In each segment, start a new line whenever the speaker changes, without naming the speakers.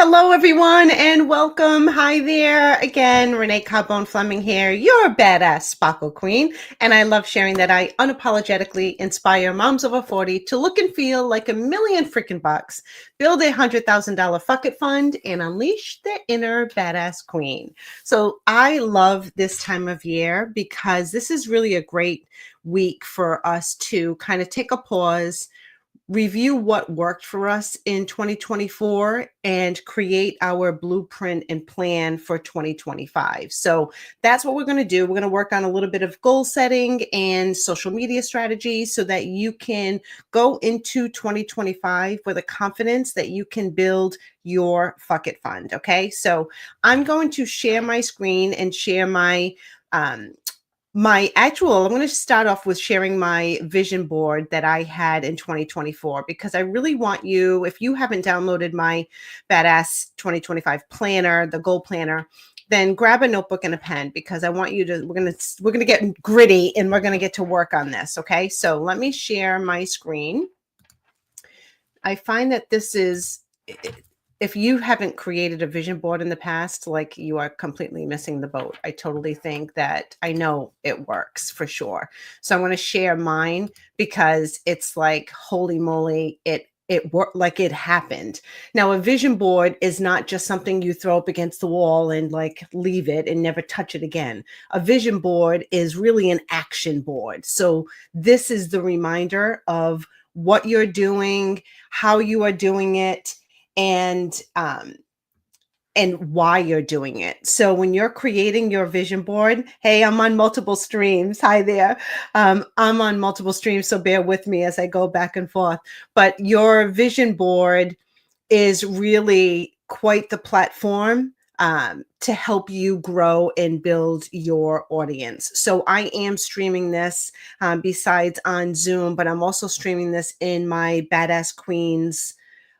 Hello, everyone, and welcome. Hi there again. Renee Carbone Fleming here, your badass sparkle queen. And I love sharing that I unapologetically inspire moms over 40 to look and feel like a million freaking bucks, build a $100,000 fuck it fund, and unleash their inner badass queen. So I love this time of year because this is really a great week for us to kind of take a pause, review what worked for us in 2024 and create our blueprint and plan for 2025. So that's what we're going to do. We're going to work on a little bit of goal setting and social media strategies so that you can go into 2025 with a confidence that you can build your fuck it fund. Okay. So I'm going to share my screen and share um, I'm going to start off with sharing my vision board that I had in 2024, because I really want you, if you haven't downloaded my Badass 2025 planner, the goal planner, then grab a notebook and a pen, because I want you to, we're going to get gritty and we're going to get to work on this. Okay. So let me share my screen. I find that this is, if you haven't created a vision board in the past, like, you are completely missing the boat. I totally think that, I know it works for sure. So I'm going to share mine because it's like, holy moly, it worked, like it happened. Now, a vision board is not just something you throw up against the wall and like leave it and never touch it again. A vision board is really an action board. So this is the reminder of what you're doing, how you are doing it, and why you're doing it. So when you're creating your vision board, hey, I'm on multiple streams. Hi there. I'm on multiple streams, so bear with me as I go back and forth. But your vision board is really quite the platform to help you grow and build your audience. So I am streaming this besides on Zoom, but I'm also streaming this in my Badass Queens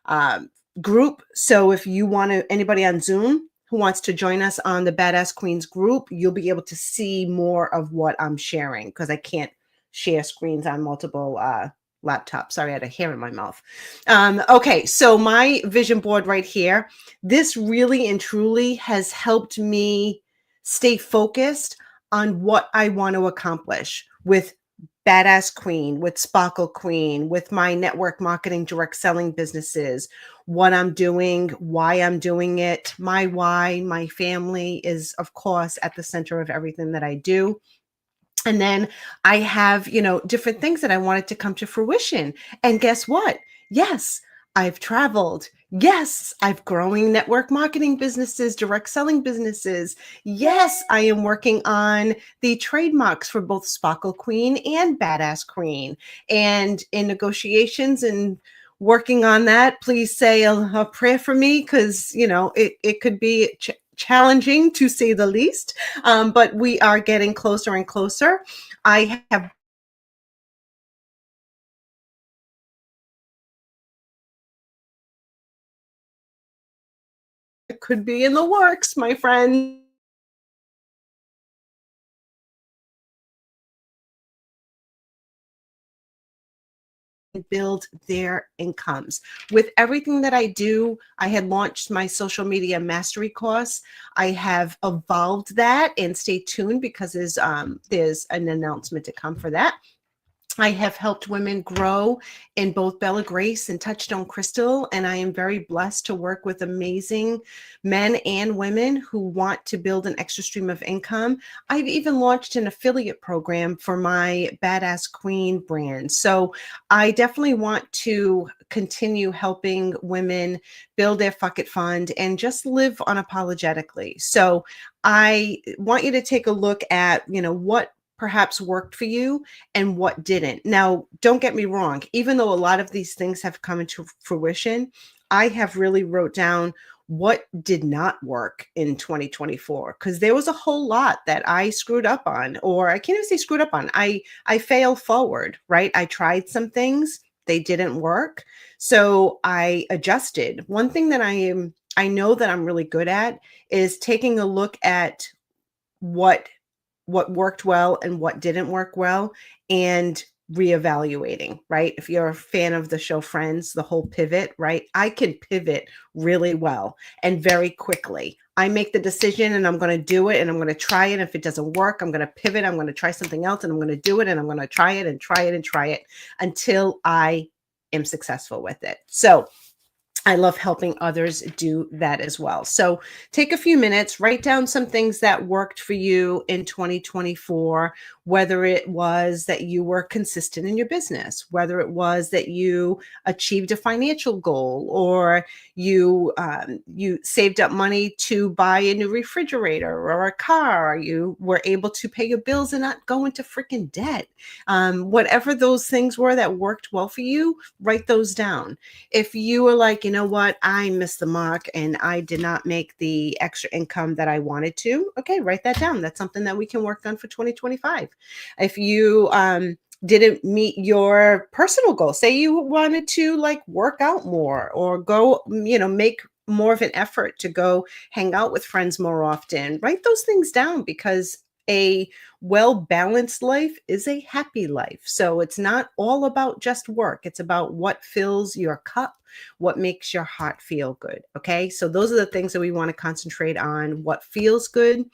um, group. So if you want to, anybody on Zoom who wants to join us on the Badass Queens group, you'll be able to see more of what I'm sharing, because I can't share screens on multiple laptops. Sorry, I had a hair in my mouth. Okay, so my vision board right here, this really and truly has helped me stay focused on what I want to accomplish with Badass Queen, with Sparkle Queen, with my network marketing, direct selling businesses, what I'm doing, why I'm doing it. My why, my family is, of course, at the center of everything that I do. And then I have, different things that I wanted to come to fruition. And guess what? Yes, I've traveled. Yes, I've growing network marketing businesses, direct selling businesses. Yes, I am working on the trademarks for both Sparkle Queen and Badass Queen. And in negotiations and working on that, please say a prayer for me, because, it could be challenging, to say the least. But we are getting closer and closer. I have It could be in the works, my friend. Build their incomes. With everything that I do, I had launched my social media mastery course. I have evolved that, and stay tuned, because there's an announcement to come for that. I have helped women grow in both Bella Grace and Touchstone Crystal, and I am very blessed to work with amazing men and women who want to build an extra stream of income. I've even launched an affiliate program for my Badass Queen brand. So I definitely want to continue helping women build their fuck it fund and just live unapologetically. So I want you to take a look at, what perhaps worked for you and what didn't. Now, don't get me wrong, even though a lot of these things have come into fruition, I have really wrote down what did not work in 2024, because there was a whole lot that I screwed up on, or I can't even say screwed up on. I failed forward, right? I tried some things, they didn't work. So I adjusted. One thing that I know that I'm really good at is taking a look at what worked well and what didn't work well, and reevaluating, right? If you're a fan of the show Friends, the whole pivot, right? I can pivot really well and very quickly. I make the decision and I'm going to do it and I'm going to try it. If it doesn't work, I'm going to pivot. I'm going to try something else and I'm going to do it and I'm going to try it and try it and try it until I am successful with it. So I love helping others do that as well. So take a few minutes, write down some things that worked for you in 2024, whether it was that you were consistent in your business, whether it was that you achieved a financial goal, or you saved up money to buy a new refrigerator or a car, or you were able to pay your bills and not go into freaking debt. Whatever those things were that worked well for you, write those down. If you were like, you know what, I missed the mark and I did not make the extra income that I wanted to, okay, write that down. That's something that we can work on for 2025. If you didn't meet your personal goal, say you wanted to like work out more or go, make more of an effort to go hang out with friends more often, write those things down, because a well-balanced life is a happy life. So it's not all about just work. It's about what fills your cup, what makes your heart feel good. Okay. So those are the things that we want to concentrate on: what feels good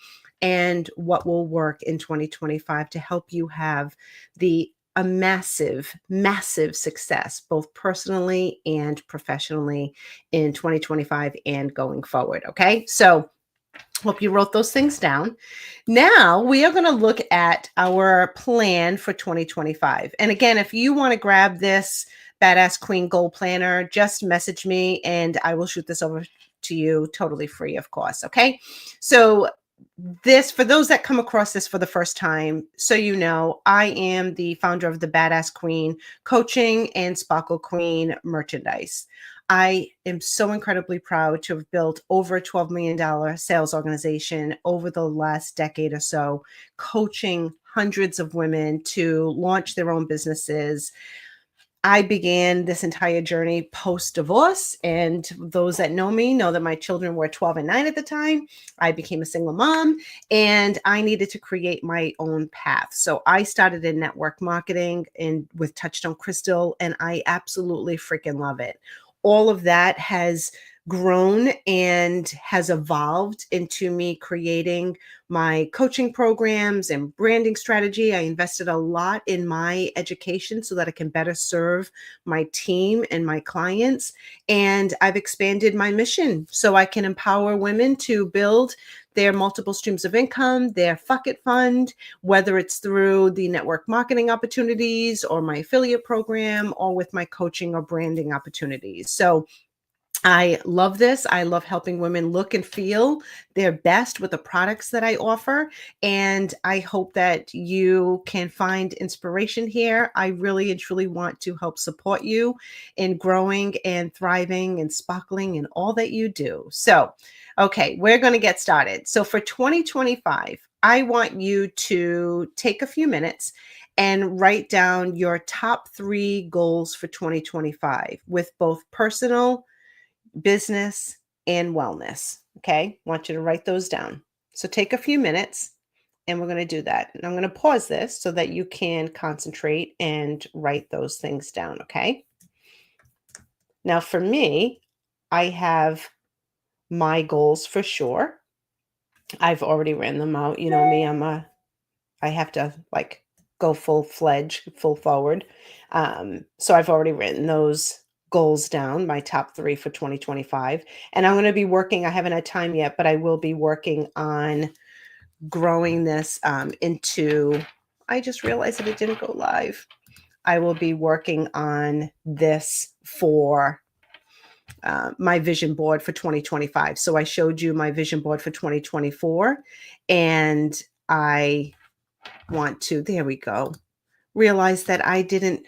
and what will work in 2025 to help you have a massive, massive success, both personally and professionally in 2025 and going forward. Okay. So hope you wrote those things down. Now we are going to look at our plan for 2025. And again, if you want to grab this Badass Queen Goal Planner, just message me and I will shoot this over to you totally free, of course. Okay. So this, for those that come across this for the first time, so you know, I am the founder of the Badass Queen Coaching and Sparkle Queen merchandise. I am so incredibly proud to have built over a $12 million sales organization over the last decade or so, coaching hundreds of women to launch their own businesses. I began this entire journey post-divorce, and those that know me know that my children were 12 and 9 at the time. I became a single mom, and I needed to create my own path. So I started in network marketing and with Touchstone Crystal, and I absolutely freaking love it. All of that has grown and has evolved into me creating my coaching programs and branding strategy. I invested a lot in my education so that I can better serve my team and my clients. And I've expanded my mission so I can empower women to build their multiple streams of income, their Fuck It Fund, whether it's through the network marketing opportunities or my affiliate program or with my coaching or branding opportunities. So I love this. I love helping women look and feel their best with the products that I offer. And I hope that you can find inspiration here. I really and truly want to help support you in growing and thriving and sparkling in all that you do. So, okay, we're going to get started. So for 2025, I want you to take a few minutes and write down your top 3 goals for 2025 with both personal, business, and wellness. Okay. I want you to write those down. So take a few minutes and we're going to do that. And I'm going to pause this so that you can concentrate and write those things down. Okay. Now for me, I have my goals for sure. I've already written them out. You know me, I have to like go full-fledged, full forward. So I've already written those goals down, my top 3 for 2025. And I'm going to be working, I haven't had time yet, but I will be working on growing this into, I just realized that it didn't go live. I will be working on this for my vision board for 2025. So I showed you my vision board for 2024, and I want to, there we go, realize that I didn't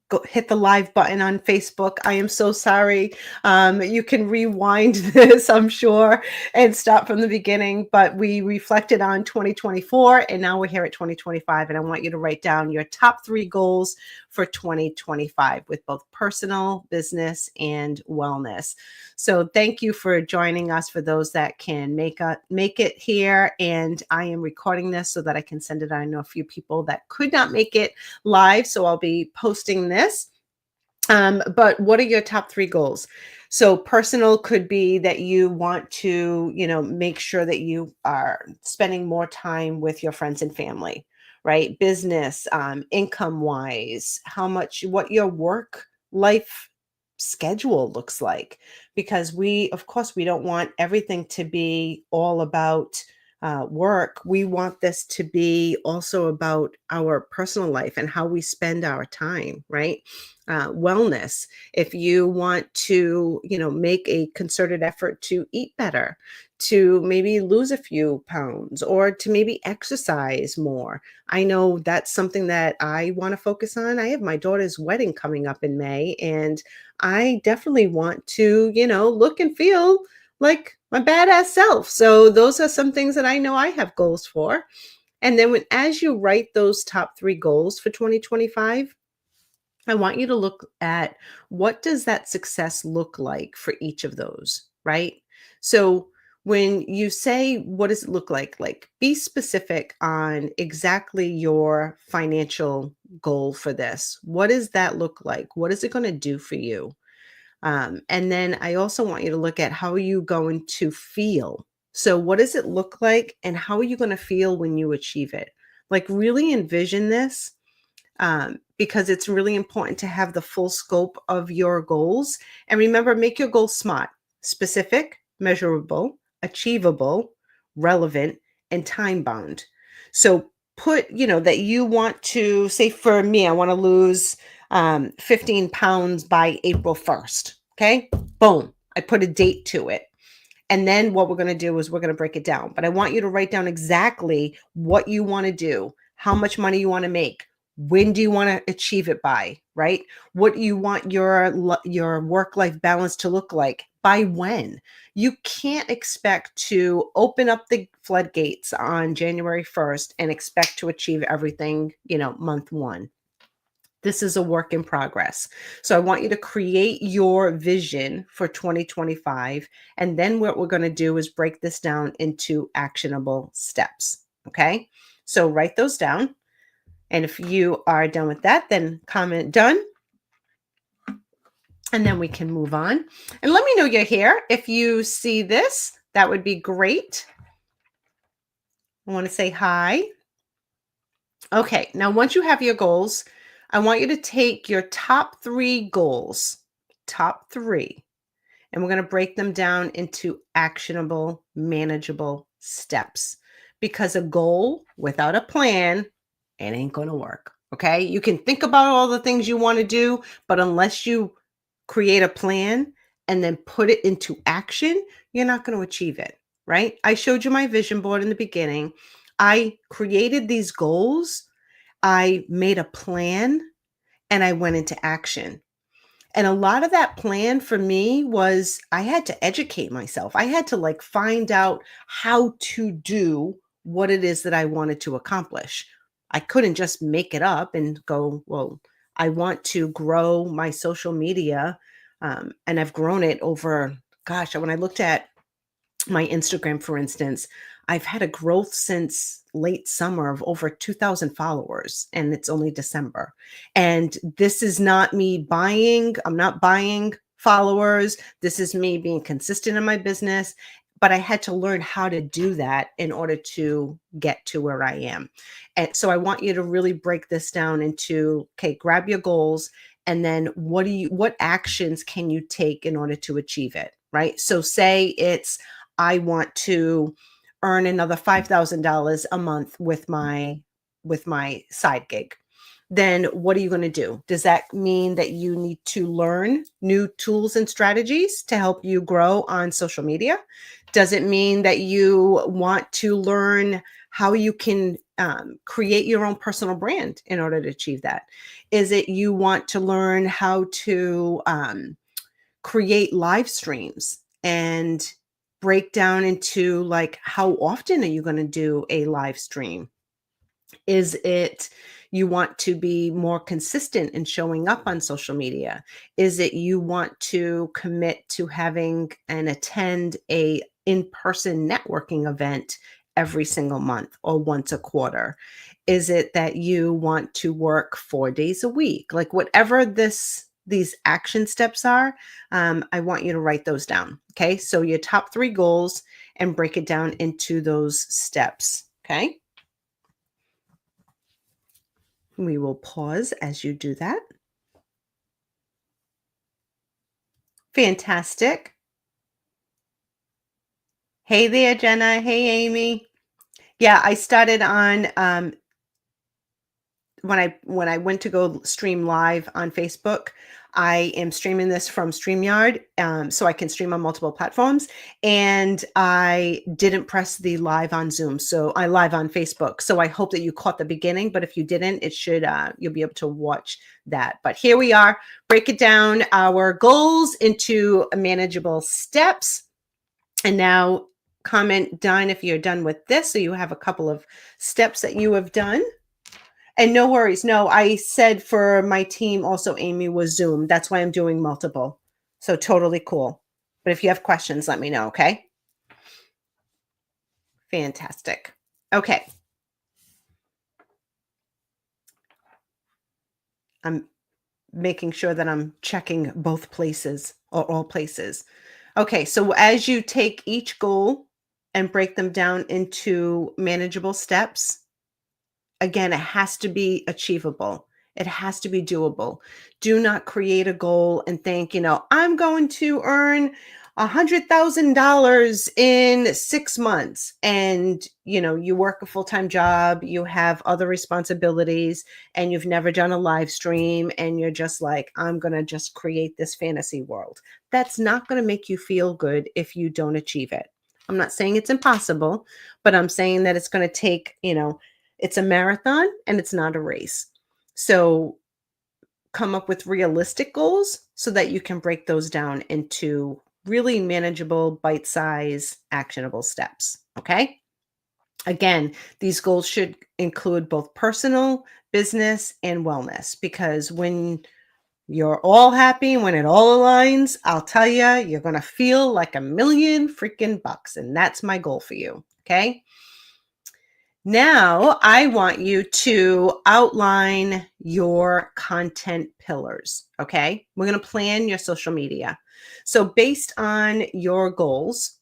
go hit the live button on Facebook. I am so sorry. You can rewind this, I'm sure, and start from the beginning, but we reflected on 2024 and now we're here at 2025. And I want you to write down your top 3 goals for 2025 with both personal, business, and wellness. So thank you for joining us for those that can make it here. And I am recording this so that I can send it. I know a few people that could not make it live, so I'll be posting this. But what are your top three goals? So personal could be that you want to, make sure that you are spending more time with your friends and family, right? Business, income wise, what your work life schedule looks like. Because of course, we don't want everything to be all about work. We want this to be also about our personal life and how we spend our time, right? Wellness. If you want to, make a concerted effort to eat better, to maybe lose a few pounds, or to maybe exercise more. I know that's something that I want to focus on. I have my daughter's wedding coming up in May, and I definitely want to, look and feel like my badass self. So those are some things that I know I have goals for. And then as you write those top three goals for 2025, I want you to look at what does that success look like for each of those, right? So when you say what does it look like be specific on exactly your financial goal for this. What does that look like? What is it going to do for you? And then I also want you to look at how are you going to feel. So what does it look like and how are you going to feel when you achieve it? Like really envision this, because it's really important to have the full scope of your goals. And remember, make your goals SMART: specific, measurable, achievable, relevant, and time bound. So put, that you want to say, for me, I want to lose 15 pounds by April 1st. Okay. Boom. I put a date to it. And then what we're going to do is we're going to break it down. But I want you to write down exactly what you want to do, how much money you want to make, when do you want to achieve it by, right? What do you want your work-life balance to look like? By when? You can't expect to open up the floodgates on January 1st and expect to achieve everything, month one. This is a work in progress. So I want you to create your vision for 2025. And then what we're going to do is break this down into actionable steps. Okay. So write those down. And if you are done with that, then comment done. And then we can move on. And let me know you're here. If you see this, that would be great. I want to say hi. Okay. Now, once you have your goals, I want you to take your top three goals, top three, and we're going to break them down into actionable, manageable steps. Because a goal without a plan, it ain't going to work. Okay. You can think about all the things you want to do, but unless you create a plan and then put it into action, you're not going to achieve it. Right. I showed you my vision board in the beginning. I created these goals. I made a plan and I went into action. And a lot of that plan for me was I had to educate myself. I had to find out how to do what it is that I wanted to accomplish. I couldn't just make it up and go, well, I want to grow my social media. And I've grown it over, gosh, when I looked at my Instagram, for instance, I've had a growth since late summer of over 2,000 followers, and it's only December. And this is not me I'm not buying followers. This is me being consistent in my business. But I had to learn how to do that in order to get to where I am. And so I want you to really break this down into, okay, grab your goals. And then what actions can you take in order to achieve it? Right. So say I want to earn another $5,000 a month with my side gig. Then what are you going to do? Does that mean that you need to learn new tools and strategies to help you grow on social media? Does it mean that you want to learn how you can create your own personal brand in order to achieve that? Is it you want to learn how to create live streams and break down into how often are you going to do a live stream? Is it you want to be more consistent in showing up on social media? Is it you want to commit to having and attend a in-person networking event every single month or once a quarter? Is it that you want to work 4 days a week? Like whatever these action steps are, I want you to write those down. Okay. So your top 3 goals and break it down into those steps. Okay. We will pause as you do that. Fantastic. Hey there, Jenna. Hey, Amy. Yeah, I started on when I went to go stream live on Facebook. I am streaming this from StreamYard, so I can stream on multiple platforms. And I didn't press the live on Zoom, so I live on Facebook. So I hope that you caught the beginning. But if you didn't, it should you'll be able to watch that. But here we are. Break it down our goals into manageable steps. And now comment done if you're done with this. So you have a couple of steps that you have done. And no worries. No, I said for my team also, Amy, was Zoom. That's why I'm doing multiple. So totally cool. But if you have questions, let me know, okay? Fantastic. Okay. I'm making sure that I'm checking both places or all places. Okay, so as you take each goal and break them down into manageable steps, again, it has to be achievable. It has to be doable. Do not create a goal and think, I'm going to earn $100,000 in 6 months. And, you work a full-time job, you have other responsibilities, and you've never done a live stream. And you're just like, I'm going to just create this fantasy world. That's not going to make you feel good if you don't achieve it. I'm not saying it's impossible, but I'm saying that it's going to take, it's a marathon and it's not a race. So come up with realistic goals so that you can break those down into really manageable, bite-sized, actionable steps. Okay. Again, these goals should include both personal, business, and wellness, because when you're all happy, when it all aligns, I'll tell you, you're going to feel like $1 million freaking bucks. And that's my goal for you. Okay. Now, I want you to outline your content pillars, okay? We're going to plan your social media. So based on your goals,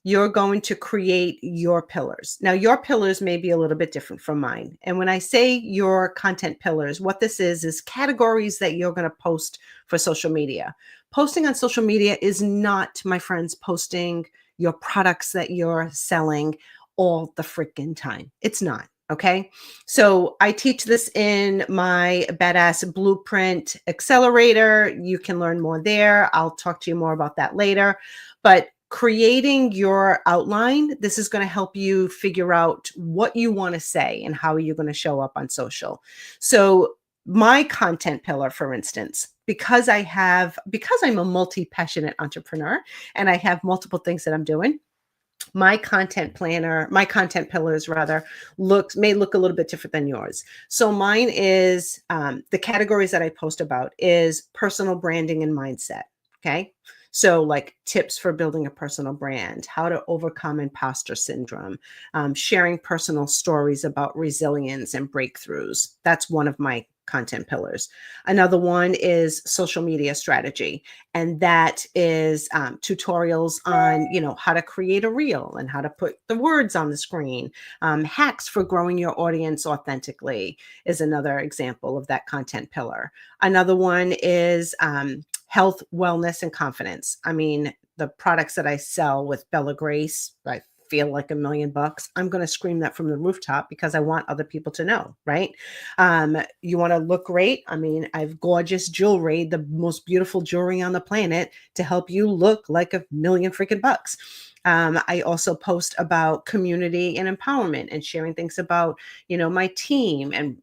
you're going to create your pillars. Now, your pillars may be a little bit different from mine. And when I say your content pillars, what this is categories that you're going to post for social media. Posting on social media is not, my friends, posting your products that you're selling all the freaking time. It's not. Okay. So I teach this in my Badass Blueprint Accelerator. You can learn more there. I'll talk to you more about that later. But creating your outline, this is going to help you figure out what you want to say and how you're going to show up on social. So my content pillar, for instance, because I'm a multi-passionate entrepreneur and I have multiple things that I'm doing, my content pillars rather, may look a little bit different than yours. So mine is the categories that I post about is personal branding and mindset. Okay. So like tips for building a personal brand, how to overcome imposter syndrome, sharing personal stories about resilience and breakthroughs. That's one of my content pillars. Another one is social media strategy. And that is tutorials on, how to create a reel and how to put the words on the screen. Hacks for growing your audience authentically is another example of that content pillar. Another one is health, wellness, and confidence. I mean, the products that I sell with Bella Grace, I feel like $1 million bucks. I'm going to scream that from the rooftop because I want other people to know, right? You want to look great. I mean, I have gorgeous jewelry, the most beautiful jewelry on the planet to help you look like $1 million freaking bucks. I also post about community and empowerment and sharing things about, my team and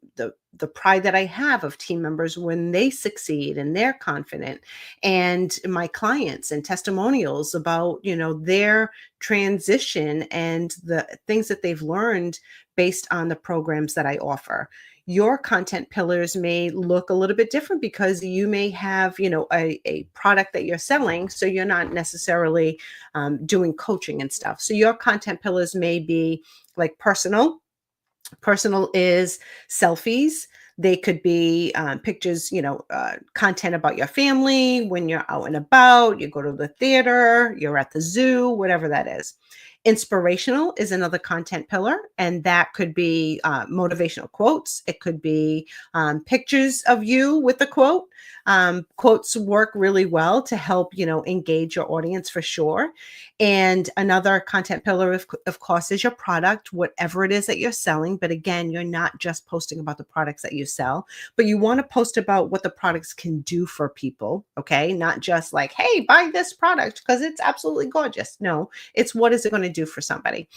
the pride that I have of team members when they succeed and they're confident, and my clients and testimonials about, their transition and the things that they've learned based on the programs that I offer. your content pillars may look a little bit different because you may have, a product that you're selling. So you're not necessarily doing coaching and stuff. So your content pillars may be like personal. Personal is selfies. They could be pictures, content about your family when you're out and about, you go to the theater, you're at the zoo, whatever that is. Inspirational is another content pillar, and that could be motivational quotes. It could be pictures of you with the quote. Quotes work really well to help, engage your audience for sure. And another content pillar, of course, is your product, whatever it is that you're selling. But again, you're not just posting about the products that you sell, but you want to post about what the products can do for people. Okay. Not just like, hey, buy this product because it's absolutely gorgeous. No, it's what is it going to do for somebody.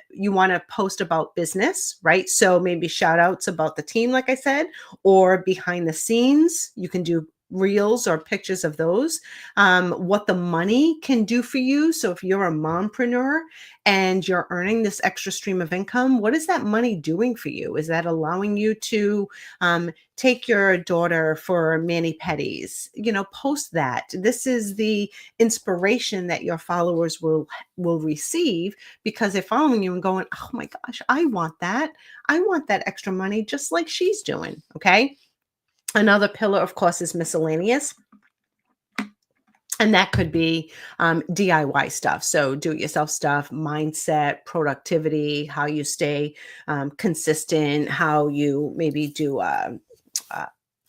You want to post about business, right? So maybe shout outs about the team, like I said, or behind the scenes. You can do reels or pictures of those, what the money can do for you. So if you're a mompreneur and you're earning this extra stream of income, what is that money doing for you? Is that allowing you to take your daughter for mani-pedis? Post that. This is the inspiration that your followers will receive because they're following you and going, oh my gosh, I want that. I want that extra money just like she's doing. Okay. Another pillar, of course, is miscellaneous. And that could be DIY stuff. So do-it-yourself stuff, mindset, productivity, how you stay consistent, how you maybe do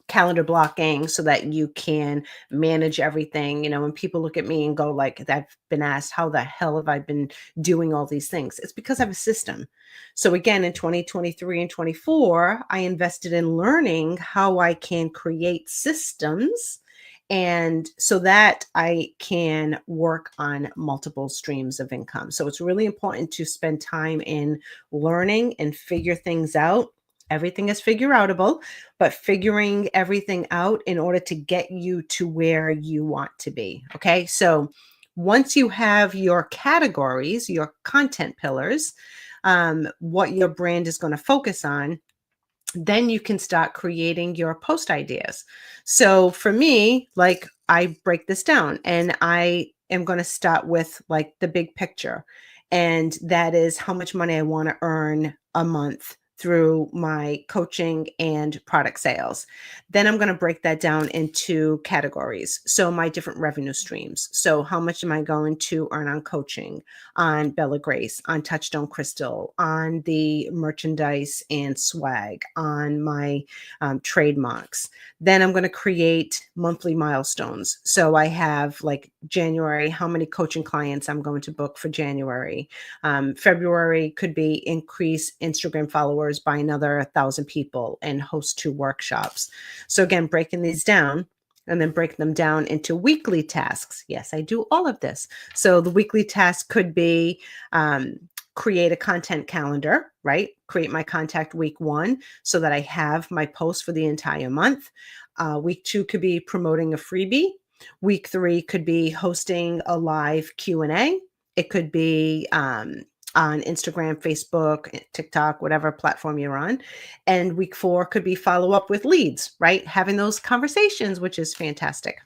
calendar blocking so that you can manage everything. When people look at me and go like, I've been asked, how the hell have I been doing all these things? It's because I have a system. So again, in 2023 and 24, I invested in learning how I can create systems and so that I can work on multiple streams of income. So it's really important to spend time in learning and figure things out. Everything is figure outable, but figuring everything out in order to get you to where you want to be. Okay. So once you have your categories, your content pillars, what your brand is going to focus on, then you can start creating your post ideas. So for me, like I break this down and I am going to start with like the big picture. And that is how much money I want to earn a month through my coaching and product sales. Then I'm going to break that down into categories. So my different revenue streams. So how much am I going to earn on coaching, on Bella Grace, on Touchstone Crystal, on the merchandise and swag, on my trademarks. Then I'm going to create monthly milestones. So I have like January, how many coaching clients I'm going to book for January. February could be increase Instagram followers by another 1,000 people and host 2 workshops. So again, breaking these down and then break them down into weekly tasks. Yes, I do all of this. So the weekly task could be create a content calendar, right? Create my contact week 1 so that I have my posts for the entire month. Week 2 could be promoting a freebie. Week 3 could be hosting a live Q&A. It could be on Instagram, Facebook, TikTok, whatever platform you're on. And week 4 could be follow up with leads, right? Having those conversations, which is fantastic.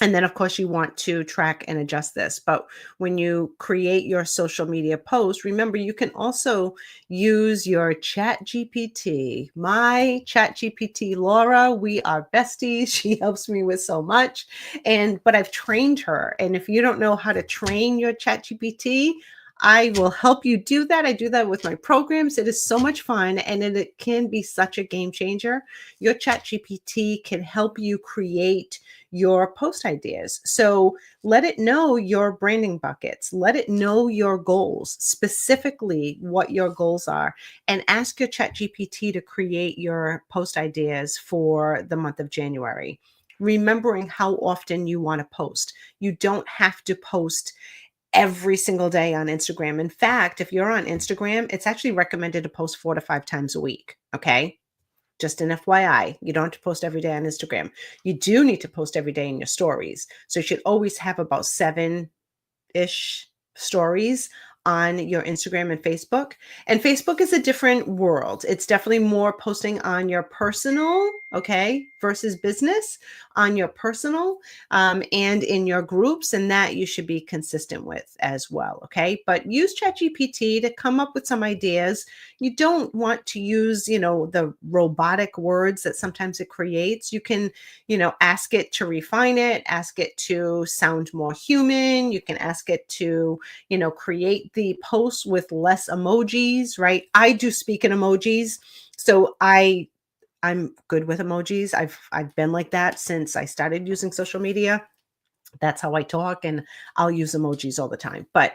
And then, of course, you want to track and adjust this. But when you create your social media post, remember, you can also use your Chat GPT. My Chat GPT, Laura, we are besties. She helps me with so much. But I've trained her. And if you don't know how to train your Chat GPT, I will help you do that. I do that with my programs. It is so much fun and it can be such a game changer. Your Chat GPT can help you create your post ideas. So let it know your branding buckets, let it know your goals, specifically what your goals are, and ask your Chat GPT to create your post ideas for the month of January. Remembering how often you want to post. You don't have to post every single day on Instagram. In fact, if you're on Instagram, it's actually recommended to post 4 to 5 times a week. Okay. Just an FYI, you don't have to post every day on Instagram. You do need to post every day in your stories. So you should always have about 7-ish stories on your Instagram and Facebook. And Facebook is a different world. It's definitely more posting on your personal, okay, versus business on your personal and in your groups. And that you should be consistent with as well. Okay. But use ChatGPT to come up with some ideas. You don't want to use, the robotic words that sometimes it creates. You can, ask it to refine it, ask it to sound more human. You can ask it to, create the posts with less emojis, right? I do speak in emojis. So I'm good with emojis. I've been like that since I started using social media. That's how I talk, and I'll use emojis all the time. But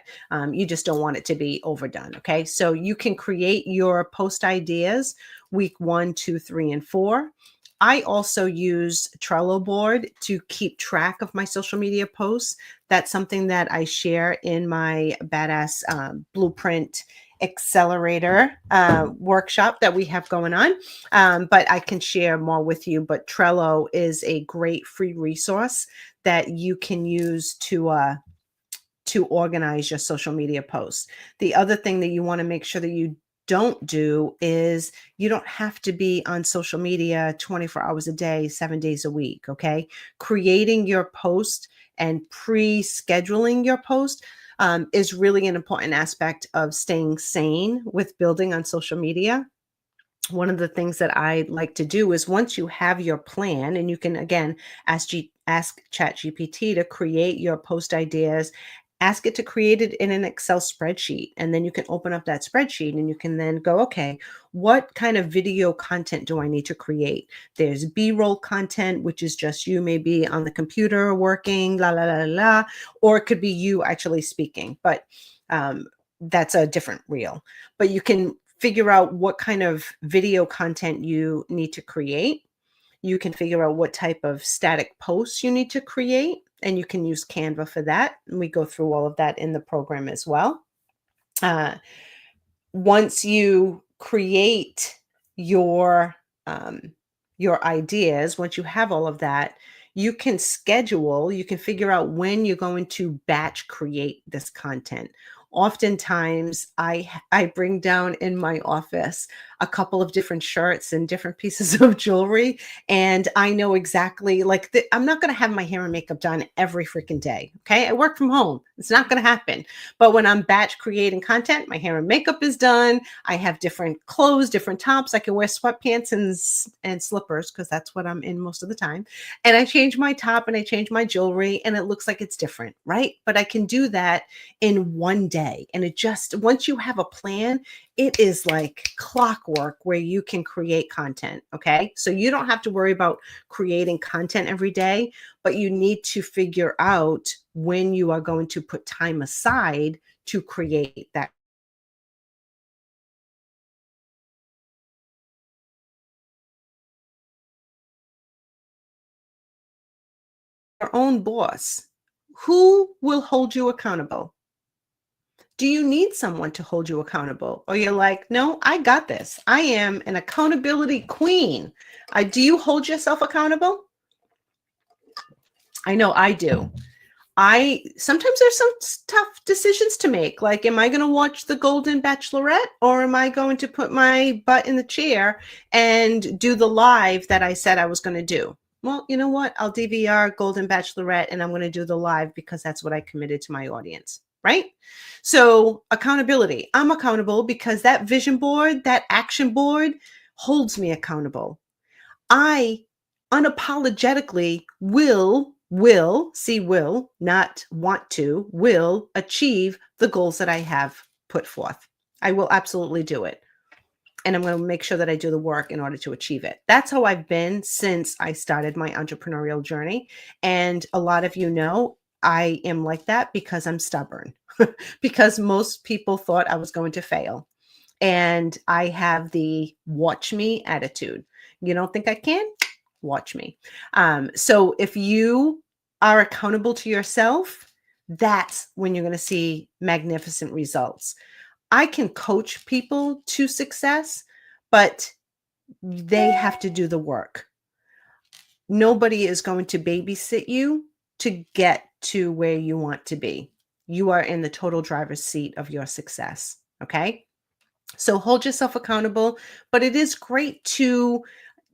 you just don't want it to be overdone. Okay. So you can create your post ideas week 1, 2, 3, and 4. I also use Trello board to keep track of my social media posts. That's something that I share in my Badass Blueprint Accelerator workshop that we have going on. But I can share more with you. But Trello is a great free resource that you can use to organize your social media posts. The other thing that you want to make sure that you don't do is you don't have to be on social media 24 hours a day, 7 days a week. Okay. Creating your post and pre-scheduling your post is really an important aspect of staying sane with building on social media. One of the things that I like to do is once you have your plan, and you can again ask ChatGPT to create your post ideas, ask it to create it in an Excel spreadsheet, and then you can open up that spreadsheet and you can then go, okay, what kind of video content do I need to create? There's B-roll content, which is just you maybe on the computer working, la la la la, la, or it could be you actually speaking, but that's a different reel. But you can figure out what kind of video content you need to create. You can figure out what type of static posts you need to create, and you can use Canva for that. And we go through all of that in the program as well. Uh, Once you create your um, your ideas, once you have all of that, you can figure out when you're going to batch create this content. Oftentimes I bring down in my office a couple of different shirts and different pieces of jewelry, and I know exactly, like, I'm not going to have my hair and makeup done every freaking day. Okay, I work from home, it's not going to happen. But when I'm batch creating content, my hair and makeup is done. I have different clothes, different tops. I can wear sweatpants and slippers because that's what I'm in most of the time. And I change my top and I change my jewelry and it looks like it's different, right? But I can do that in one day. And it just, once you have a plan, it is like clockwork where you can create content. Okay. So you don't have to worry about creating content every day, but you need to figure out when you are going to put time aside to create that. Your own boss. Who will hold you accountable? Do you need someone to hold you accountable? Or you're like, no, I got this. I am an accountability queen. Do you hold yourself accountable? I know I do. I sometimes there's some tough decisions to make. Like, am I going to watch The Golden Bachelorette, or am I going to put my butt in the chair and do the live that I said I was going to do? Well, you know what? I'll DVR Golden Bachelorette and I'm going to do the live because that's what I committed to my audience, right? So, accountability. I'm accountable because that vision board, that action board holds me accountable. I unapologetically will, not want to, will achieve the goals that I have put forth. I will absolutely do it. And I'm going to make sure that I do the work in order to achieve it. That's how I've been since I started my entrepreneurial journey. And a lot of you know I am like that because I'm stubborn, because most people thought I was going to fail. And I have the watch me attitude. You don't think I can? Watch me. So if you are accountable to yourself, that's when you're going to see magnificent results. I can coach people to success, but they have to do the work. Nobody is going to babysit you to get to where you want to be. you are in the total driver's seat of your success. Okay. So hold yourself accountable, but it is great to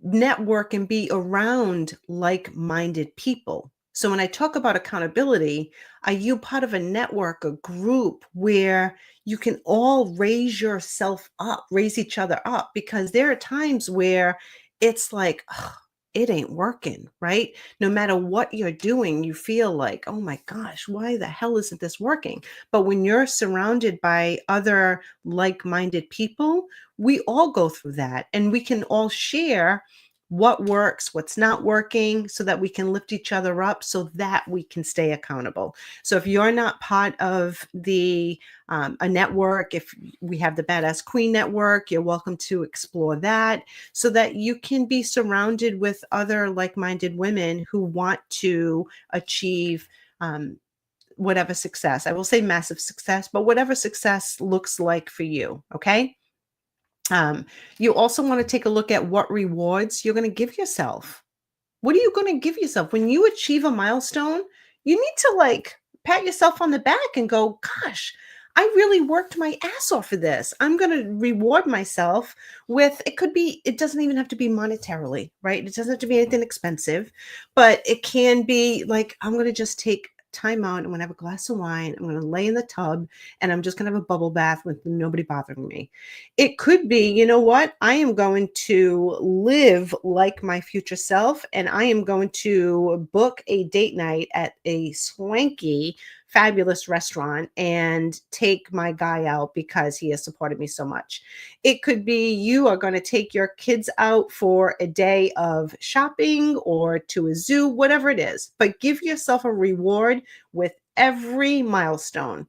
network and be around like-minded people. So when I talk about accountability, are you part of a network, a group where you can all raise yourself up, raise each other up? Because there are times where it's like, "Ugh, it ain't working, right? No matter what you're doing, you feel like, oh my gosh, why the hell isn't this working? But when you're surrounded by other like-minded people, we all go through that and we can all share what works, what's not working, so that we can lift each other up so that we can stay accountable. So if you're not part of a network, if we have the Badass Queen Network, you're welcome to explore that so that you can be surrounded with other like-minded women who want to achieve whatever success. I will say massive success, but whatever success looks like for you. Okay. You also want to take a look at what rewards you're going to give yourself. What are you going to give yourself when you achieve a milestone? You need to like pat yourself on the back and go, gosh, I really worked my ass off for this. I'm going to reward myself with, it could be, it doesn't even have to be monetarily, right? It doesn't have to be anything expensive, but it can be like, I'm going to just take time out. I'm going to have a glass of wine. I'm going to lay in the tub and I'm just going to have a bubble bath with nobody bothering me. It could be, you know what? I am going to live like my future self, and I am going to book a date night at a swanky, fabulous restaurant and take my guy out because he has supported me so much. It could be you are going to take your kids out for a day of shopping or to a zoo, whatever it is, but give yourself a reward with every milestone.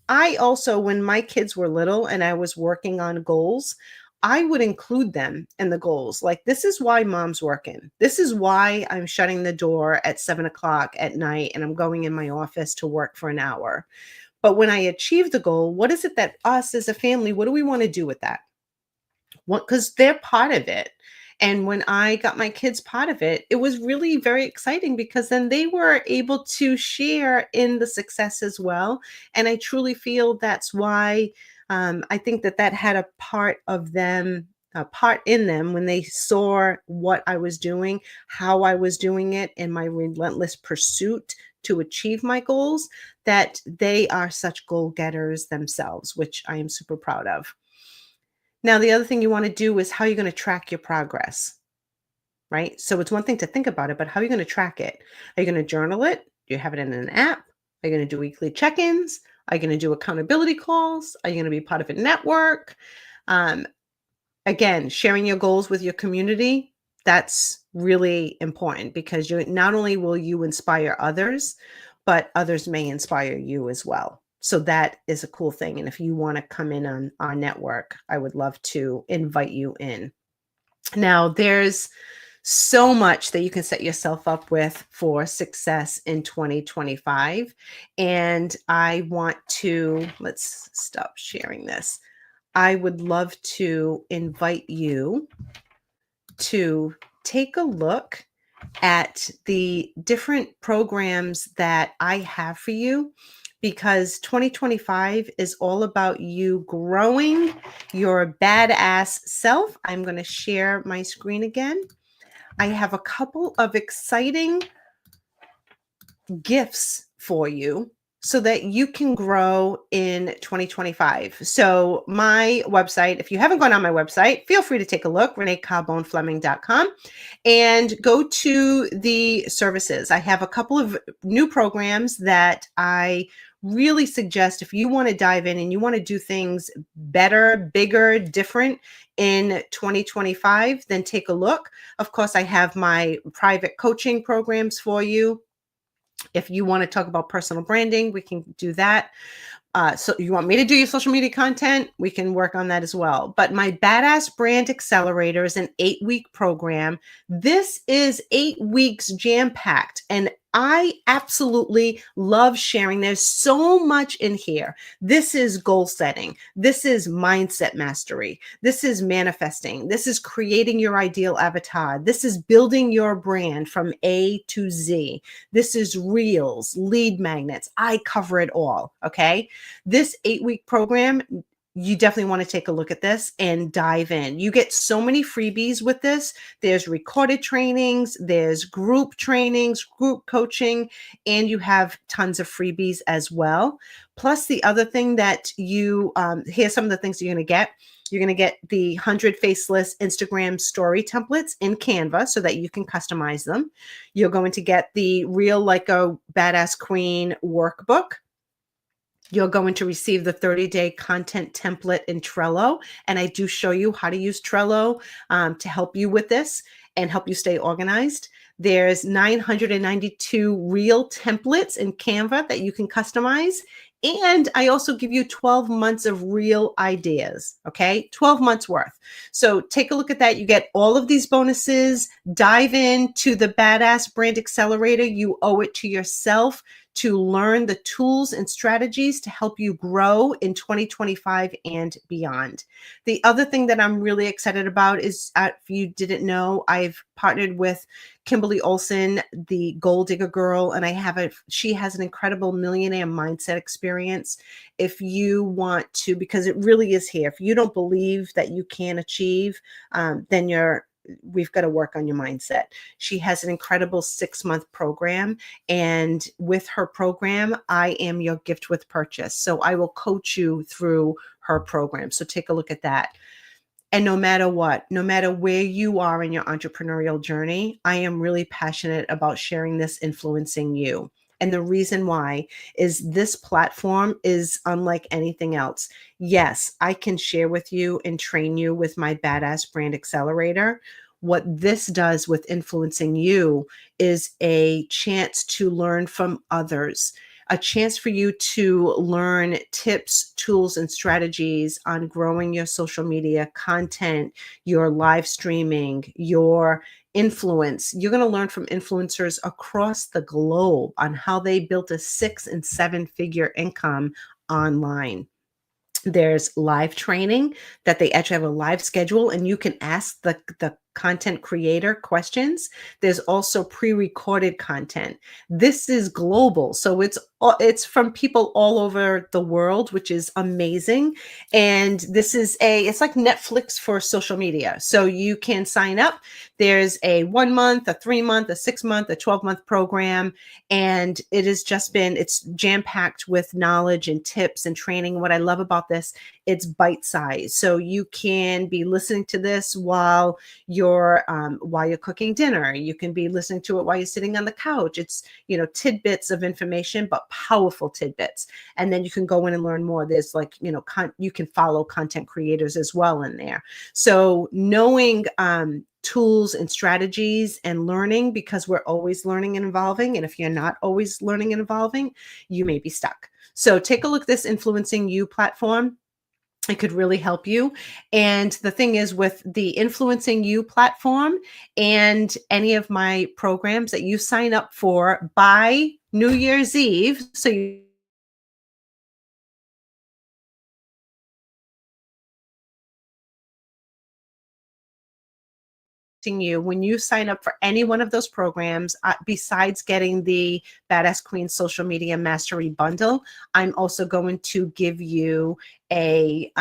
I also, when my kids were little and I was working on goals, I would include them in the goals. Like, this is why mom's working. This is why I'm shutting the door at 7 o'clock at night and I'm going in my office to work for an hour. But when I achieve the goal, what is it that us as a family, what do we want to do with that? What, because they're part of it. And when I got my kids part of it, it was really very exciting because then they were able to share in the success as well. And I truly feel that's why I think that that had a part of them, a part in them when they saw what I was doing, how I was doing it, and my relentless pursuit to achieve my goals, that they are such goal getters themselves, which I am super proud of. Now, the other thing you want to do is how you're going to track your progress, right? So it's one thing to think about it, but how are you going to track it? Are you going to journal it? Do you have it in an app? Are you going to do weekly check-ins? Are you going to do accountability calls? Are you going to be part of a network? Um, Again, sharing your goals with your community, that's really important because you not only will you inspire others, but others may inspire you as well. So that is a cool thing. And if you want to come in on our network, I would love to invite you in. Now, there's so much that you can set yourself up with for success in 2025. And I want to, let's stop sharing this. I would love to invite you to take a look at the different programs that I have for you because 2025 is all about you growing your badass self. I'm going to share my screen again. I have a couple of exciting gifts for you so that you can grow in 2025. So my website, if you haven't gone on my website, feel free to take a look, reneecarbonefleming.com, and go to the services. I have a couple of new programs that I really suggest if you want to dive in and you want to do things better, bigger, different in 2025, then take a look. Of course, I have my private coaching programs for you. If you want to talk about personal branding, we can do that. So you want me to do your social media content? We can work on that as well. But my Badass Brand Accelerator is an 8-week program. This is 8 weeks jam-packed. And I absolutely love sharing. There's so much in here. This is goal setting. This is mindset mastery. This is manifesting. This is creating your ideal avatar. This is building your brand from A to Z. This is reels, lead magnets. I cover it all. Okay. This 8-week program, you definitely want to take a look at this and dive in. You get so many freebies with this. There's recorded trainings, there's group trainings, group coaching, and you have tons of freebies as well. Plus, the other thing that here's some of the things you're going to get. You're going to get the 100 faceless Instagram story templates in Canva so that you can customize them. You're going to get the Real Like a Badass Queen workbook. You're going to receive the 30-day content template in Trello. And I do show you how to use Trello to help you with this and help you stay organized. There's 992 real templates in Canva that you can customize. And I also give you 12 months of real ideas, okay? 12 months worth. So take a look at that. You get all of these bonuses. Dive into the Badass Brand Accelerator. You owe it to yourself to learn the tools and strategies to help you grow in 2025 and beyond. The other thing that I'm really excited about is, if you didn't know, I've partnered with Kimberly Olson, the Goal Digger Girl, and she has an incredible millionaire mindset experience. If you want to, because it really is here, if you don't believe that you can achieve, then we've got to work on your mindset. She has an incredible 6-month program. And with her program, I am your gift with purchase. So I will coach you through her program. So take a look at that. And no matter what, no matter where you are in your entrepreneurial journey, I am really passionate about sharing this, influencing you. And the reason why is this platform is unlike anything else. Yes, I can share with you and train you with my Badass Brand Accelerator. What this does with influencing you is a chance to learn from others, a chance for you to learn tips, tools, and strategies on growing your social media content, your live streaming, your influence. You're going to learn from influencers across the globe on how they built a 6- and 7-figure income online. There's live training that they actually have a live schedule, and you can ask the content creator questions. There's also pre-recorded content. This is global, so it's from people all over the world, which is amazing. And it's like Netflix for social media. So you can sign up. There's a 1 month, a 3 month, a 6 month, a 12-month program, and it's jam-packed with knowledge and tips and training. What I love about this, it's bite-sized, so you can be listening to this while you're cooking dinner. You can be listening to it while you're sitting on the couch. It's tidbits of information, but powerful tidbits. And then you can go in and learn more. There's you can follow content creators as well in there. So knowing tools and strategies and learning, because we're always learning and evolving. And if you're not always learning and evolving, you may be stuck. So take a look at this Influencing You platform. It could really help you. And the thing is, with the Influencing You platform and any of my programs that you sign up for by New Year's Eve, so you when you sign up for any one of those programs, besides getting the Badass Queen Social Media Mastery Bundle, I'm also going to give you a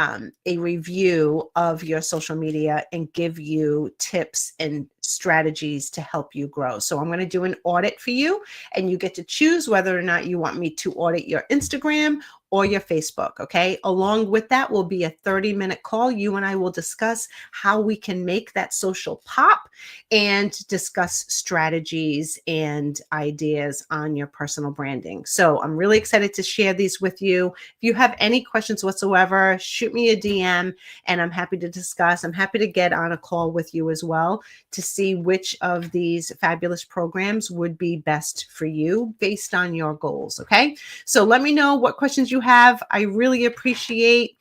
review of your social media and give you tips and strategies to help you grow. So I'm going to do an audit for you, and you get to choose whether or not you want me to audit your Instagram or your Facebook. Okay. Along with that will be a 30-minute call. You and I will discuss how we can make that social pop and discuss strategies and ideas on your personal branding. So I'm really excited to share these with you. If you have any questions whatsoever, shoot me a DM and I'm happy to discuss. I'm happy to get on a call with you as well to see which of these fabulous programs would be best for you based on your goals. Okay. So let me know what questions you have. I really appreciate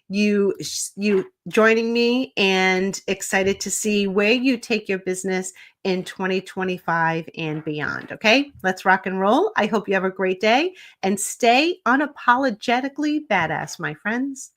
you joining me, and excited to see where you take your business in 2025 and beyond. Okay, let's rock and roll. I hope you have a great day and stay unapologetically badass, my friends.